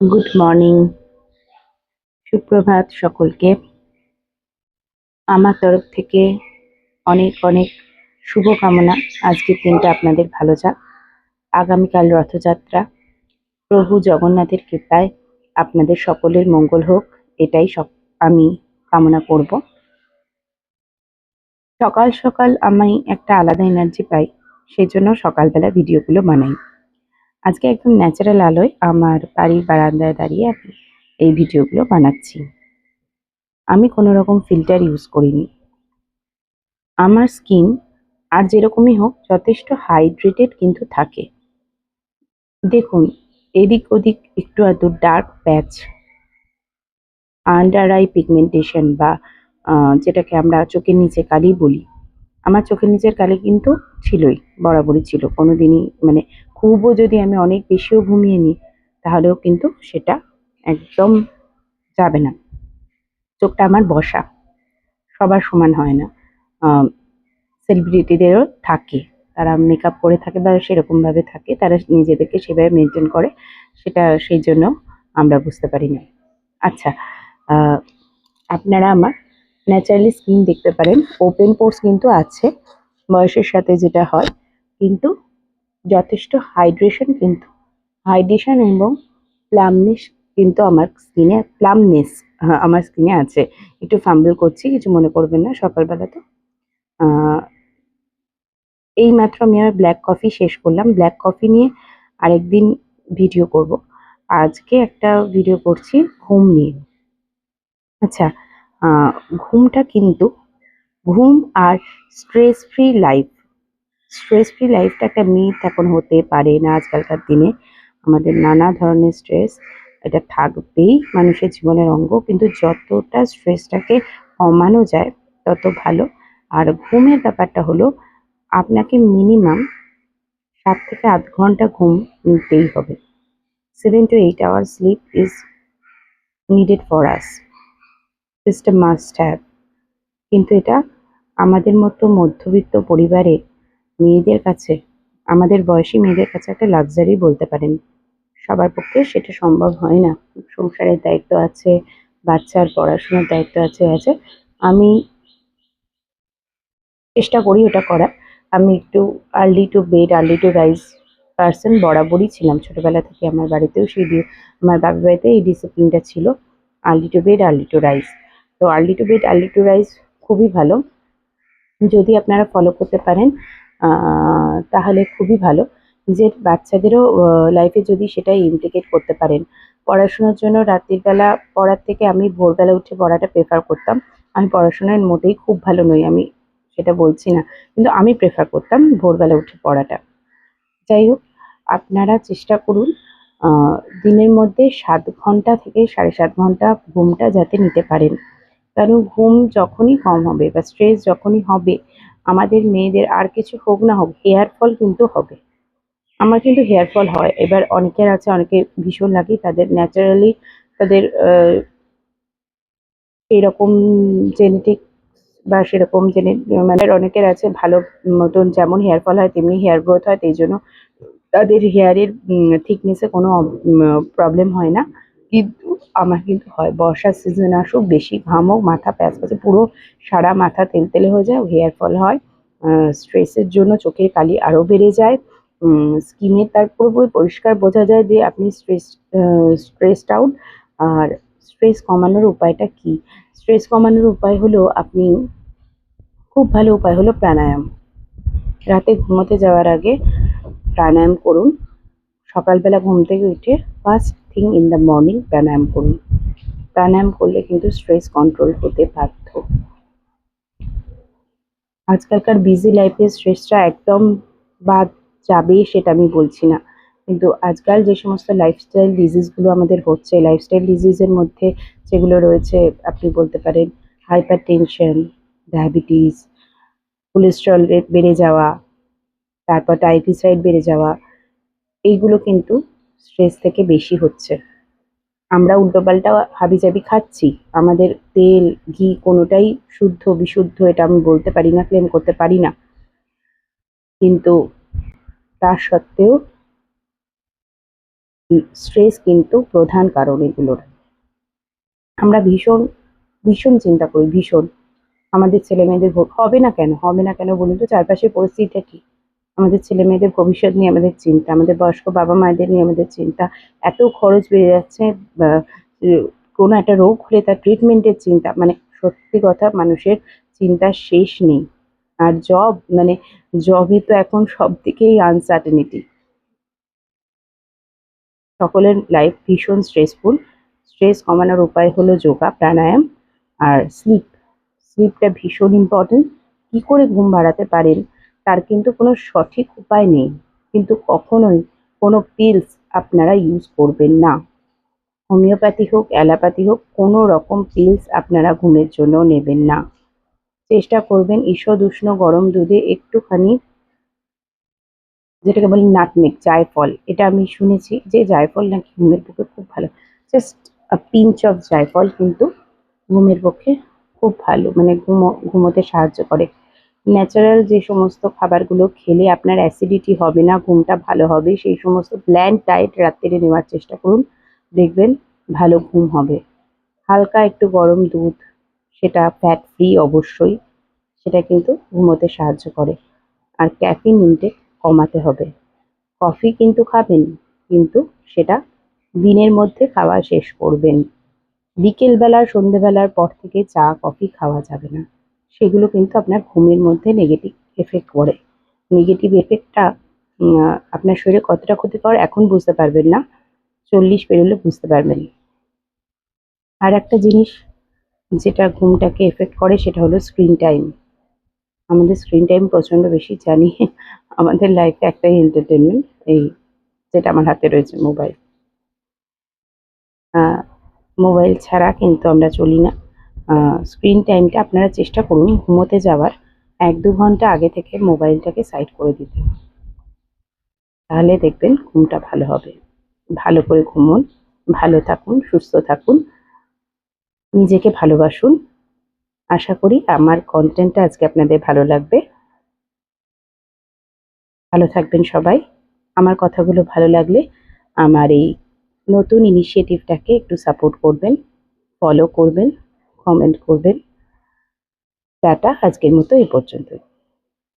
Good morning, সুপ্রভাত সকলকে। আমার তরফ থেকে অনেক অনেক শুভকামনা। আজকের দিনটা আপনাদের ভালো যাক। আগামীকাল রথযাত্রা। প্রভু জগন্নাথের কৃপায় আপনাদের সকলের মঙ্গল হোক, এটাই আমি কামনা করব। সকাল সকাল আমি একটা আলাদা এনার্জি পাই, সেই জন্য সকালবেলা ভিডিওগুলো বানাই। আজকে একদম ন্যাচারাল আলোয় আমার বাড়ির বারান্দায় দাঁড়িয়ে আমি এই ভিডিওগুলো বানাচ্ছি। আমি কোনো রকম ফিল্টার ইউজ করিনি। আমার স্কিন আর যেরকমই হোক যথেষ্ট হাইড্রেটেড কিন্তু থাকে। দেখুন, এদিক ওদিক একটু আধটু ডার্ক প্যাচ, আন্ডার আই পিগমেন্টেশন বা যেটাকে আমরা চোখের নিচে কালি বলি, আমার চোখের নিচের কালি কিন্তু ছিলই, বরাবরই ছিল। কোনোদিনই মানে খুবও যদি আমি অনেক বেশিও ঘুমিয়ে নিই তাহলেও কিন্তু সেটা একদম যাবে না। চোখটা আমার বসা, সবার সমান হয় না। সেলিব্রিটিদেরও থাকে, তারা মেকআপ করে থাকে বা সেরকমভাবে থাকে, তারা নিজেদেরকে সেভাবে মেনটেন করে, সেটা সেই জন্য আমরা বুঝতে পারি না। আচ্ছা, আপনারা আমার ন্যাচারালি স্কিন দেখতে পারেন, ওপেন পোর্স কিন্তু আছে বয়সের সাথে যেটা হয়, কিন্তু যথেষ্ট হাইড্রেশন এবং প্লামনেস কিন্তু আমার স্কিনে আছে। একটু ফাম্বল করছি, কিছু মনে করবেন না, সকালবেলা তো। এইমাত্র আমি আমার ব্ল্যাক কফি শেষ করলাম। ব্ল্যাক কফি নিয়ে আরেকদিন ভিডিও করব। আজকে একটা ভিডিও করছি ঘুম নিয়ে। আচ্ছা, আহ, ঘুমটা কিন্তু ঘুম আর stress free life, stress free লাইফটা একটা মিথ এখন হতে পারে না। আজকালকার দিনে আমাদের নানা ধরনের স্ট্রেস, এটা থাকবেই মানুষের জীবনের অঙ্গ, কিন্তু যতটা স্ট্রেসটাকে কমানো যায় তত ভালো। আর ঘুমের ব্যাপারটা হলো, আপনাকে মিনিমাম 7 থেকে 8 ঘন্টা ঘুম নিতেই হবে। 7 to 8 hours sleep is needed for us. It's a must have. কিন্তু এটা আমাদের মতো মধ্যবিত্ত পরিবারে মেয়েদের কাছে, আমাদের বয়সী মেয়েদের কাছে একটা লাক্সারি বলতে পারেন। সবার পক্ষে সেটা সম্ভব হয় না। সংসারের দায়িত্ব আছে, বাচ্চার পড়াশোনার দায়িত্ব আছে। আমি চেষ্টা করি ওটা করার। আমি একটু early to bed early to rise person বরাবরই ছিলাম। ছোটবেলা থেকে আমার বাড়িতেও আমার বাবার বাড়িতে এই ডিসিপ্লিনটা ছিল, early to bed early to rise. তো early to bed early to rise খুবই ভালো, যদি আপনারা ফলো করতে পারেন তাহলে খুবই ভালো। নিজের বাচ্চাদেরও লাইফে যদি সেটা ইমপ্লিকেট করতে পারেন। পড়াশোনার জন্য রাত্রির বেলা পড়ার থেকে আমি ভোরবেলা উঠে পড়াটা প্রেফার করতাম। আমি পড়াশোনায় মোটেই খুব ভালো নই, আমি সেটা বলছি না, কিন্তু আমি প্রেফার করতাম ভোরবেলা উঠে পড়াটা। যাই হোক, আপনারা চেষ্টা করুন দিনের মধ্যে 7 ঘন্টা থেকে 7.5 ঘন্টা ঘুমটা যাতে নিতে পারেন। কারণ ঘুম যখনই কম হবে বা স্ট্রেস যখনই হবে, আমাদের মেয়েদের আর কিছু হোক না হোক হেয়ার ফল কিন্তু হবে। আমার কিন্তু হেয়ার ফল হয়। এবার অনেকের আছে, অনেকের ভীষণ লাগে, তাদের ন্যাচারালি তাদের এরকম জেনেটিক বা সেরকম মানে অনেকের আছে ভালো মতন, যেমন হেয়ার ফল হয় তেমনি হেয়ার গ্রোথ হয়, সেই জন্য তাদের হেয়ারের থিকনেসে কোনো প্রবলেম হয় না। কিন্তু আমার কিন্তু হয়, বর্ষার সিজন আসুক, বেশি ঘাম হোক, মাথা প্যাচপ্যাচে পুরো সারা মাথা তেলতেলে হয়ে যায়, হেয়ার ফল হয়। স্ট্রেসের জন্য চোখের কালি আরও বেড়ে যায়। স্কিনে তার পুরোপুরি পরিষ্কার বোঝা যায় যে আপনি স্ট্রেসড আউট। আর স্ট্রেস কমানোর উপায়টা কি? স্ট্রেস কমানোর উপায় হলো, আপনি খুব ভালো উপায় হলো প্রাণায়াম। রাতে ঘুমোতে যাওয়ার আগে প্রাণায়াম করুন। সকালবেলা ঘুম থেকে উঠে first thing in the morning pranayama করুন। প্রাণায়াম করলে কিন্তু স্ট্রেস কন্ট্রোল হতে বাধ্য। আজকালকার বিজি লাইফে স্ট্রেসটা একদম বাদ যাবে সেটা আমি বলছি না, কিন্তু আজকাল যে সমস্ত লাইফস্টাইল ডিজিজগুলো আমাদের হচ্ছে, লাইফস্টাইল ডিজিজের মধ্যে যেগুলো রয়েছে, আপনি বলতে পারেন hyper tension, diabetes, cholesterol rate বেড়ে যাওয়া, তারপর ট্রাইগ্লিসারাইড বেড়ে যাওয়া, এইগুলো কিন্তু স্ট্রেস থেকে বেশি হচ্ছে। আমরা উল্টোপাল্টা হাবিজাবি খাচ্ছি। আমাদের তেল, ঘি কোনোটাই শুদ্ধ বিশুদ্ধ এটা আমি বলতে পারি না, ক্লেম করতে পারি না। কিন্তু তা সত্ত্বেও স্ট্রেস কিন্তু প্রধান কারণ এগুলোর। আমরা ভীষণ ভীষণ চিন্তা করি, ভীষণ। আমাদের ছেলে মেয়েদের হবে না কেন, হবে না কেন বলুন তো? চারপাশের পরিস্থিতিটা কি? আমাদের ছেলে মেয়েদের ভবিষ্যৎ নিয়ে আমাদের চিন্তা, আমাদের বয়স্ক বাবা মায়েদের নিয়ে আমাদের চিন্তা, এত খরচ বেড়ে যাচ্ছে, বা কোনো একটা রোগ হলে তার ট্রিটমেন্টের চিন্তা, মানে সত্যি কথা মানুষের চিন্তার শেষ নেই। আর মানে জবই তো এখন সব দিকেই আনসার্টেনিটি। সকলের লাইফ ভীষণ স্ট্রেসফুল। স্ট্রেস কমানোর উপায় হলো যোগা, প্রাণায়াম আর স্লিপটা ভীষণ ইম্পর্টেন্ট। কি করে ঘুম বাড়াতে পারেন তার কিন্তু কোনো সঠিক উপায় নেই, কিন্তু কখনোই কোনো পিলস আপনারা ইউজ করবেন না। হোমিওপ্যাথি হোক, অ্যালোপ্যাথি হোক, কোনো রকম পিলস আপনারা ঘুমের জন্য নেবেন না। চেষ্টা করবেন ঈষৎ উষ্ণ গরম দুধে একটুখানি, যেটাকে বলে নাটমেগ, জায়ফল। এটা আমি শুনেছি যে জায়ফল নাকি ঘুমের পক্ষে খুব ভালো। জাস্ট পিঞ্চ অফ জায়ফল কিন্তু ঘুমের পক্ষে খুব ভালো, মানে ঘুমোতে সাহায্য করে। ন্যাচারাল যে সমস্ত খাবারগুলো খেলে আপনার অ্যাসিডিটি হবে না, ঘুমটা ভালো হবে, সেই সমস্ত ব্ল্যান্ড ডায়েট রাত্তিরে নেওয়ার চেষ্টা করুন, দেখবেন ভালো ঘুম হবে। হালকা একটু গরম দুধ, সেটা ফ্যাট ফ্রি অবশ্যই, সেটা কিন্তু ঘুমোতে সাহায্য করে। আর ক্যাফিন ইনটেক কমাতে হবে। কফি কিন্তু খাবেন, কিন্তু সেটা দিনের মধ্যে খাওয়া শেষ করবেন। বিকেলবেলা সন্ধেবেলার পর থেকে চা কফি খাওয়া যাবে না। সেগুলো কিন্তু আপনার ঘুমের মধ্যে নেগেটিভ এফেক্ট করে। নেগেটিভ এফেক্টটা আপনার শরীরে কতটা ক্ষতিকর এখন বুঝতে পারবেন না, 40 পেরোলে বুঝতে পারবেন। আর একটা জিনিস যেটা ঘুমটাকে এফেক্ট করে সেটা হলো স্ক্রিন টাইম। আমাদের স্ক্রিন টাইম প্রচণ্ড বেশি, জানি। আমাদের লাইফে একটাই এন্টারটেনমেন্ট, এই যেটা আমার হাতে রয়েছে, মোবাইল। মোবাইল ছাড়া কিন্তু আমরা চলি না। স্ক্রিন টাইমটা আপনারা চেষ্টা করুন ঘুমোতে যাওয়ার 1-2 ঘন্টা আগে থেকে মোবাইলটাকে সাইড করে দিতে। তাহলে দেখবেন ঘুমটা ভালো হবে। ভালো করে ঘুমোন, ভালো থাকুন, সুস্থ থাকুন, নিজেকে ভালোবাসুন। আশা করি আমার কন্টেন্টটা আজকে আপনাদের ভালো লাগবে। ভালো থাকবেন সবাই। আমার কথাগুলো ভালো লাগলে আমার এই নতুন ইনিশিয়েটিভটাকে একটু সাপোর্ট করবেন, ফলো করবেন, কমেন্ট করবেন। টাটা, আজকের মতো এই পর্যন্তই।